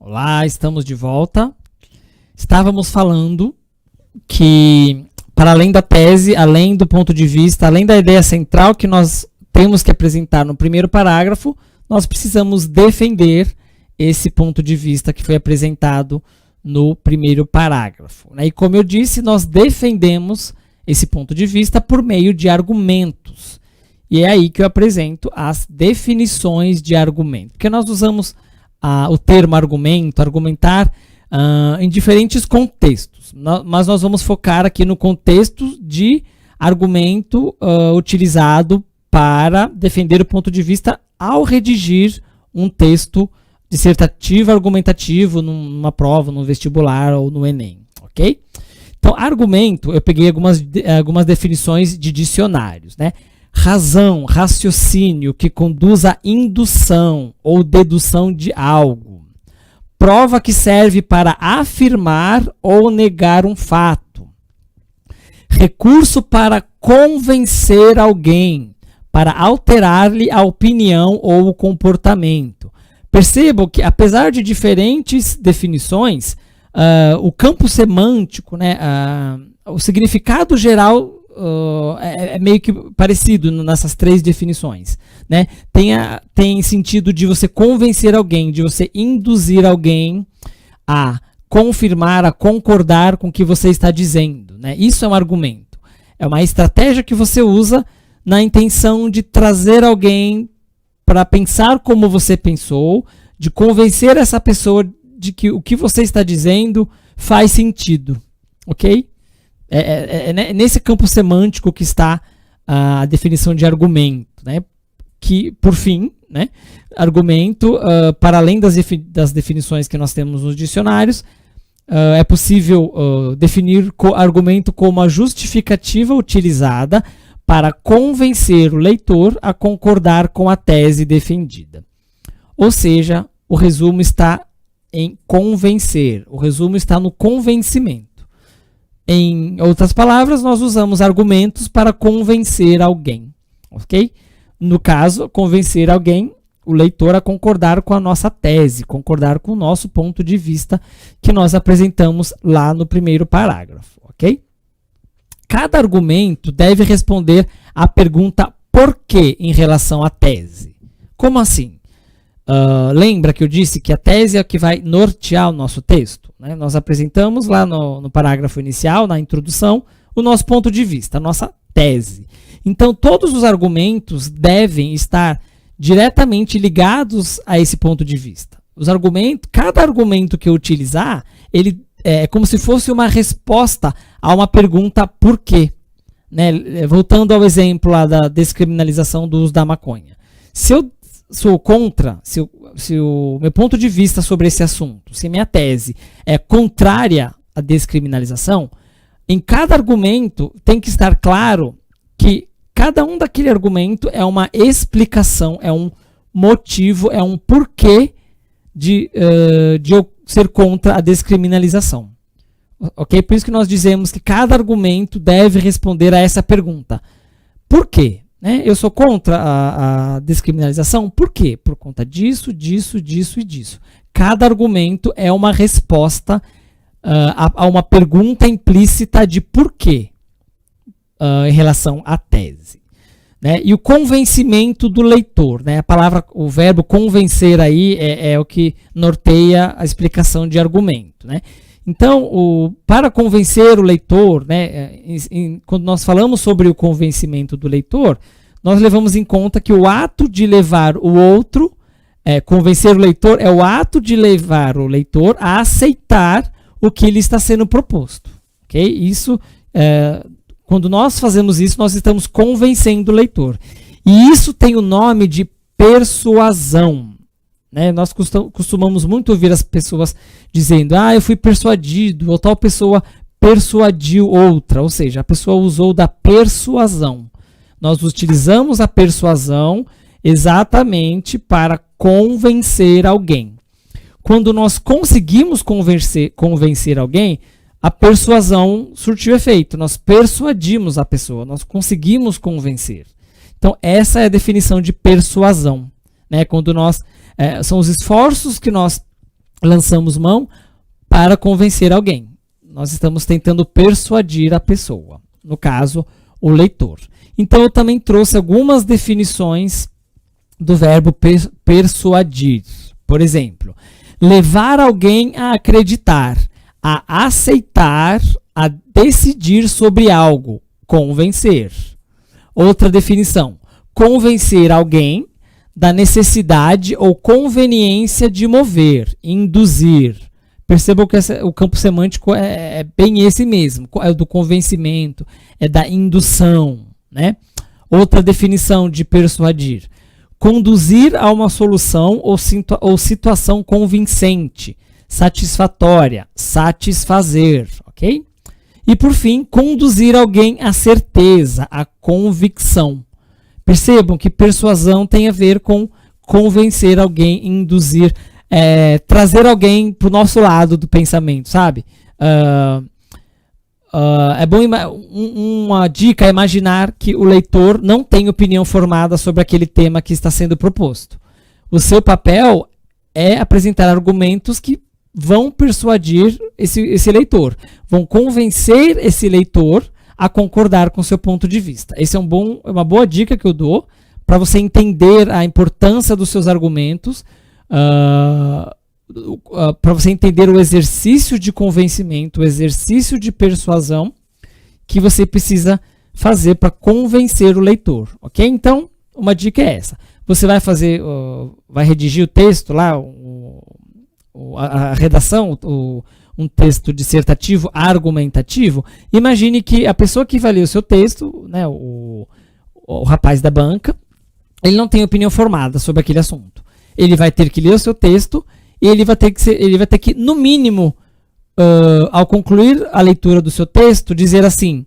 Olá, estamos de volta. Estávamos falando que, para além da tese, além do ponto de vista, além da ideia central que nós temos que apresentar no primeiro parágrafo, nós precisamos defender esse ponto de vista que foi apresentado no primeiro parágrafo. E como eu disse, nós defendemos esse ponto de vista por meio de argumentos. E é aí que eu apresento as definições de argumento. Porque nós usamos o termo argumento, argumentar, em diferentes contextos. Mas nós vamos focar aqui no contexto de argumento utilizado para defender o ponto de vista ao redigir um texto dissertativo, argumentativo, numa prova, no vestibular ou no Enem, ok? Então, argumento, eu peguei algumas definições de dicionários, né? Razão, raciocínio que conduz à indução ou dedução de algo. Prova que serve para afirmar ou negar um fato. Recurso para convencer alguém, para alterar-lhe a opinião ou o comportamento. Percebam que, apesar de diferentes definições, o campo semântico, né, o significado geral é meio que parecido nessas três definições, né? Tem sentido de você convencer alguém, de você induzir alguém a confirmar, a concordar com o que você está dizendo, né? Isso é um argumento. É uma estratégia que você usa na intenção de trazer alguém para pensar como você pensou, de convencer essa pessoa de que o que você está dizendo faz sentido, ok? É nesse campo semântico que está a definição de argumento, né? Que, por fim, né, argumento, para além das definições que nós temos nos dicionários, é possível definir argumento como a justificativa utilizada para convencer o leitor a concordar com a tese defendida. Ou seja, o resumo está em convencer, o resumo está no convencimento. Em outras palavras, nós usamos argumentos para convencer alguém, ok? No caso, convencer alguém, o leitor, a concordar com a nossa tese, concordar com o nosso ponto de vista que nós apresentamos lá no primeiro parágrafo, ok? Cada argumento deve responder à pergunta por quê em relação à tese. Como assim? Lembra que eu disse que a tese é o que vai nortear o nosso texto, né? Nós apresentamos lá no parágrafo inicial, na introdução, o nosso ponto de vista, a nossa tese. Então, todos os argumentos devem estar diretamente ligados a esse ponto de vista. Cada argumento que eu utilizar, ele é como se fosse uma resposta a uma pergunta por quê, né? Voltando ao exemplo lá da descriminalização do uso da maconha. Se eu sou contra, se o meu ponto de vista sobre esse assunto, se minha tese é contrária à descriminalização, em cada argumento tem que estar claro que cada um daquele argumento é uma explicação, é um motivo, é um porquê de eu ser contra a descriminalização. Ok? Por isso que nós dizemos que cada argumento deve responder a essa pergunta. Por quê? Né? Eu sou contra a descriminalização. Por quê? Por conta disso, disso, disso e disso. Cada argumento é uma resposta a uma pergunta implícita de porquê em relação à tese. Né? E o convencimento do leitor. Né? O verbo convencer aí é o que norteia a explicação de argumento. Né? Então, para convencer o leitor, né, quando nós falamos sobre o convencimento do leitor, nós levamos em conta que o ato de levar o outro, convencer o leitor, é o ato de levar o leitor a aceitar o que lhe está sendo proposto. Okay? Isso, quando nós fazemos isso, nós estamos convencendo o leitor. E isso tem o nome de persuasão. Né? Nós costumamos muito ouvir as pessoas dizendo, eu fui persuadido, ou tal pessoa persuadiu outra, ou seja, a pessoa usou da persuasão. Nós utilizamos a persuasão exatamente para convencer alguém. Quando nós conseguimos convencer alguém, a persuasão surtiu efeito, nós persuadimos a pessoa, nós conseguimos convencer. Então, essa é a definição de persuasão. Né? Quando são os esforços que nós lançamos mão para convencer alguém. Nós estamos tentando persuadir a pessoa, no caso, o leitor. Então, eu também trouxe algumas definições do verbo persuadir. Por exemplo, levar alguém a acreditar, a aceitar, a decidir sobre algo, convencer. Outra definição, convencer alguém da necessidade ou conveniência de mover, induzir. Percebam que o campo semântico é bem esse mesmo, é do convencimento, é da indução, né? Outra definição de persuadir, conduzir a uma solução ou situação convincente, satisfatória, satisfazer, ok? E por fim, conduzir alguém à certeza, à convicção. Percebam que persuasão tem a ver com convencer alguém, induzir, trazer alguém para o nosso lado do pensamento, sabe? É bom uma dica é imaginar que o leitor não tem opinião formada sobre aquele tema que está sendo proposto. O seu papel é apresentar argumentos que vão persuadir esse leitor, vão convencer esse leitor a concordar com o seu ponto de vista. Esse é uma boa dica que eu dou para você entender a importância dos seus argumentos, para você entender o exercício de convencimento, o exercício de persuasão que você precisa fazer para convencer o leitor, ok? Então, uma dica é essa. Você vai redigir o texto lá, a redação, um texto dissertativo, argumentativo. Imagine que a pessoa que vai ler o seu texto, né, o rapaz da banca, ele não tem opinião formada sobre aquele assunto. Ele vai ter que ler o seu texto e ele vai ter que, no mínimo, ao concluir a leitura do seu texto, dizer assim,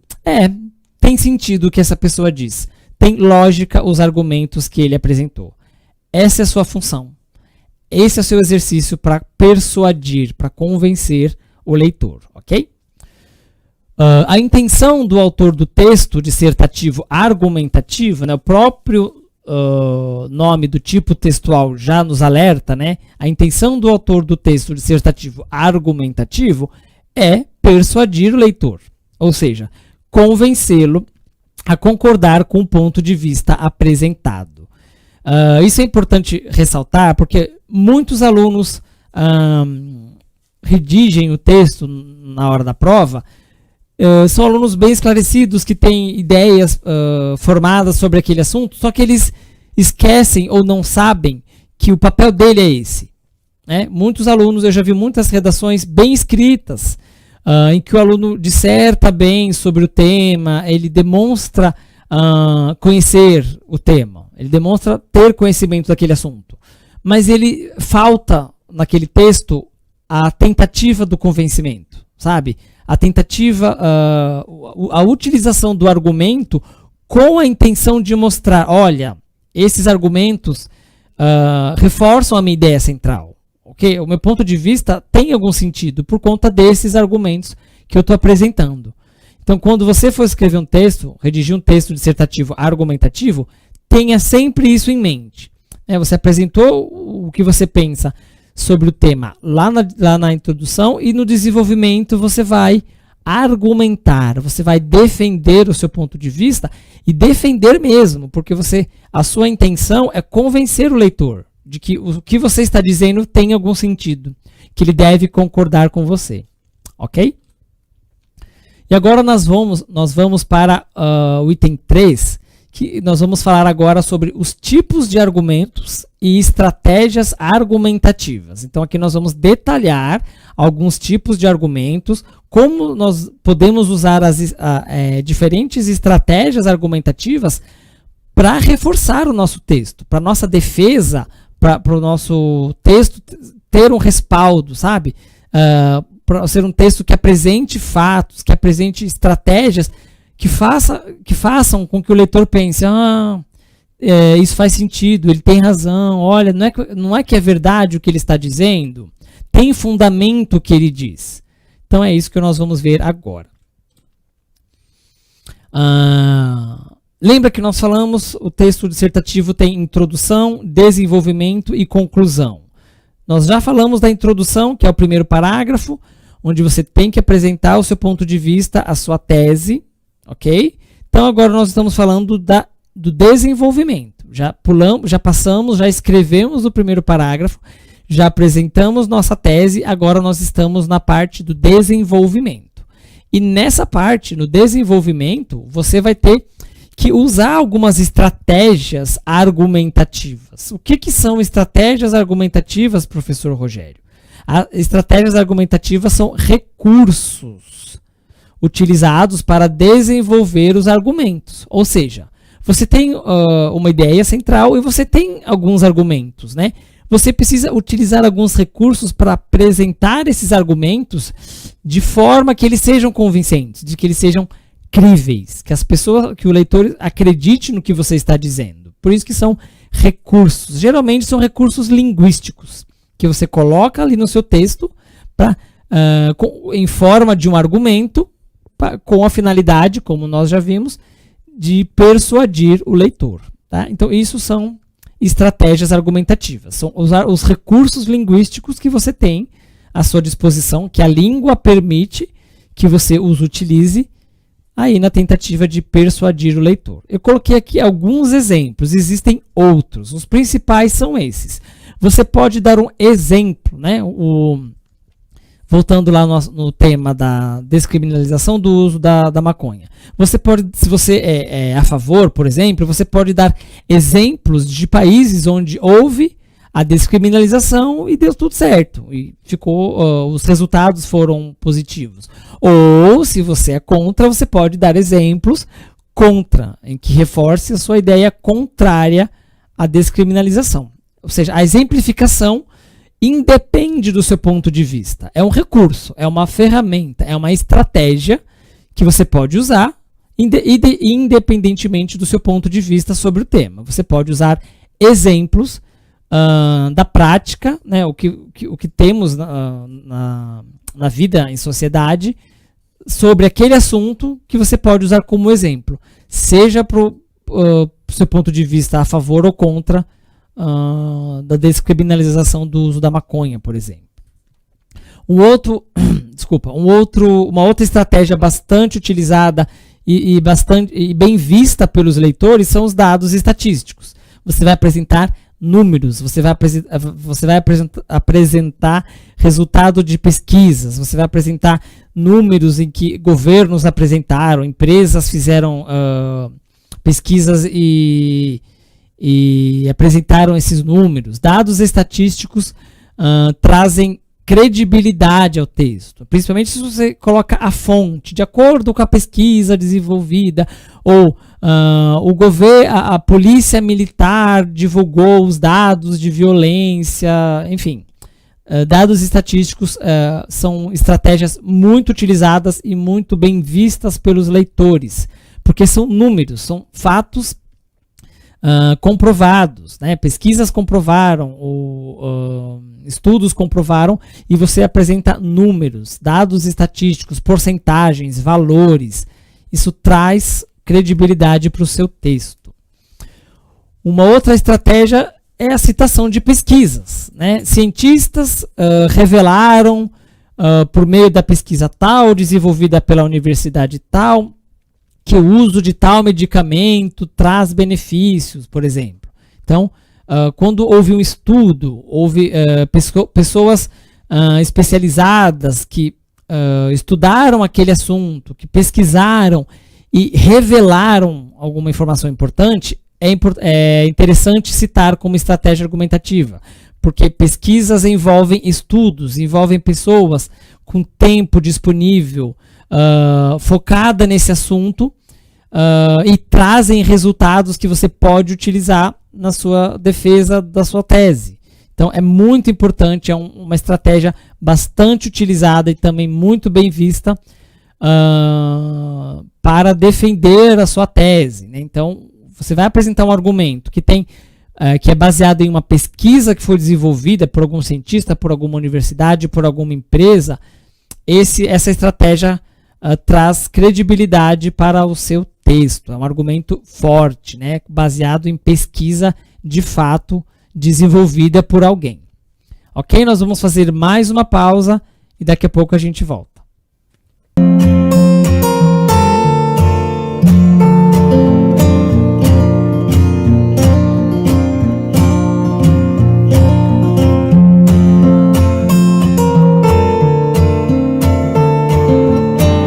tem sentido o que essa pessoa diz, tem lógica os argumentos que ele apresentou. Essa é a sua função. Esse é o seu exercício para persuadir, para convencer o leitor, ok? A intenção do autor do texto dissertativo argumentativo, né, o próprio nome do tipo textual já nos alerta, né? A intenção do autor do texto dissertativo argumentativo é persuadir o leitor, ou seja, convencê-lo a concordar com o ponto de vista apresentado. Isso é importante ressaltar porque muitos alunos redigem o texto na hora da prova, são alunos bem esclarecidos que têm ideias formadas sobre aquele assunto, só que eles esquecem ou não sabem que o papel dele é esse, né? Muitos alunos, eu já vi muitas redações bem escritas, em que o aluno disserta bem sobre o tema, ele demonstra conhecer o tema, ele demonstra ter conhecimento daquele assunto, mas ele falta naquele texto a tentativa do convencimento, sabe? A tentativa, a utilização do argumento com a intenção de mostrar, olha, esses argumentos reforçam a minha ideia central, ok? O meu ponto de vista tem algum sentido por conta desses argumentos que eu estou apresentando. Então, quando você for escrever um texto, redigir um texto dissertativo argumentativo, tenha sempre isso em mente. Você apresentou o que você pensa sobre o tema lá na introdução e no desenvolvimento você vai argumentar, você vai defender o seu ponto de vista e defender mesmo, porque a sua intenção é convencer o leitor de que o que você está dizendo tem algum sentido, que ele deve concordar com você, ok? E agora nós vamos para o item 3, que nós vamos falar agora sobre os tipos de argumentos e estratégias argumentativas. Então aqui nós vamos detalhar alguns tipos de argumentos, como nós podemos usar diferentes estratégias argumentativas para reforçar o nosso texto, para a nossa defesa, para o nosso texto ter um respaldo, sabe? Para ser um texto que apresente fatos, que apresente estratégias que façam com que o leitor pense, isso faz sentido, ele tem razão, olha, não é que é verdade o que ele está dizendo, tem fundamento o que ele diz. Então é isso que nós vamos ver agora. Lembra que nós falamos, o texto dissertativo tem introdução, desenvolvimento e conclusão. Nós já falamos da introdução, que é o primeiro parágrafo, onde você tem que apresentar o seu ponto de vista, a sua tese, ok? Então agora nós estamos falando do desenvolvimento. Já passamos, já escrevemos o primeiro parágrafo, já apresentamos nossa tese, agora nós estamos na parte do desenvolvimento. E nessa parte, no desenvolvimento, você vai ter que usar algumas estratégias argumentativas. O que são estratégias argumentativas, professor Rogério? Estratégias argumentativas são recursos utilizados para desenvolver os argumentos. Ou seja, você tem uma ideia central e você tem alguns argumentos, né? Você precisa utilizar alguns recursos para apresentar esses argumentos de forma que eles sejam convincentes, de que eles sejam críveis, que o leitor acredite no que você está dizendo. Por isso que são recursos. Geralmente são recursos linguísticos, que você coloca ali no seu texto em forma de um argumento, com a finalidade, como nós já vimos, de persuadir o leitor. Tá? Então, isso são estratégias argumentativas. São usar os recursos linguísticos que você tem à sua disposição, que a língua permite que você os utilize aí na tentativa de persuadir o leitor. Eu coloquei aqui alguns exemplos, existem outros. Os principais são esses. Você pode dar um exemplo, né? Voltando lá no tema da descriminalização do uso da maconha. Você pode, se você é a favor, por exemplo, você pode dar exemplos de países onde houve a descriminalização e deu tudo certo. E os resultados foram positivos. Ou, se você é contra, você pode dar exemplos contra, em que reforce a sua ideia contrária à descriminalização. Ou seja, a exemplificação independe do seu ponto de vista. É um recurso, é uma ferramenta, é uma estratégia que você pode usar independentemente do seu ponto de vista sobre o tema. Você pode usar exemplos da prática, né, o que temos na vida em sociedade sobre aquele assunto que você pode usar como exemplo, seja para o seu ponto de vista a favor ou contra da descriminalização do uso da maconha, por exemplo. Uma outra estratégia bastante utilizada e bem vista pelos leitores são os dados estatísticos. Você vai apresentar números, você vai apresentar resultado de pesquisas, você vai apresentar números em que governos apresentaram, empresas fizeram pesquisas e apresentaram esses números. Dados estatísticos trazem credibilidade ao texto, principalmente se você coloca a fonte, de acordo com a pesquisa desenvolvida, ou a polícia militar divulgou os dados de violência, enfim. Dados estatísticos são estratégias muito utilizadas e muito bem vistas pelos leitores, porque são números, são fatos comprovados, né? Pesquisas comprovaram, estudos comprovaram, e você apresenta números, dados estatísticos, porcentagens, valores. Isso traz credibilidade para o seu texto. Uma outra estratégia é a citação de pesquisas, né? Cientistas revelaram, por meio da pesquisa tal, desenvolvida pela universidade tal, que o uso de tal medicamento traz benefícios, por exemplo. Então, quando houve um estudo, houve pessoas especializadas que estudaram aquele assunto, que pesquisaram e revelaram alguma informação importante, é interessante citar como estratégia argumentativa, porque pesquisas envolvem estudos, envolvem pessoas com tempo disponível, focada nesse assunto, e trazem resultados que você pode utilizar na sua defesa da sua tese. Então é muito importante, é uma estratégia bastante utilizada e também muito bem vista para defender a sua tese, né? Então você vai apresentar um argumento que é baseado em uma pesquisa que foi desenvolvida por algum cientista, por alguma universidade, por alguma empresa. Essa estratégia traz credibilidade para o seu texto. É um argumento forte, né, baseado em pesquisa de fato desenvolvida por alguém. Ok? Nós vamos fazer mais uma pausa e daqui a pouco a gente volta.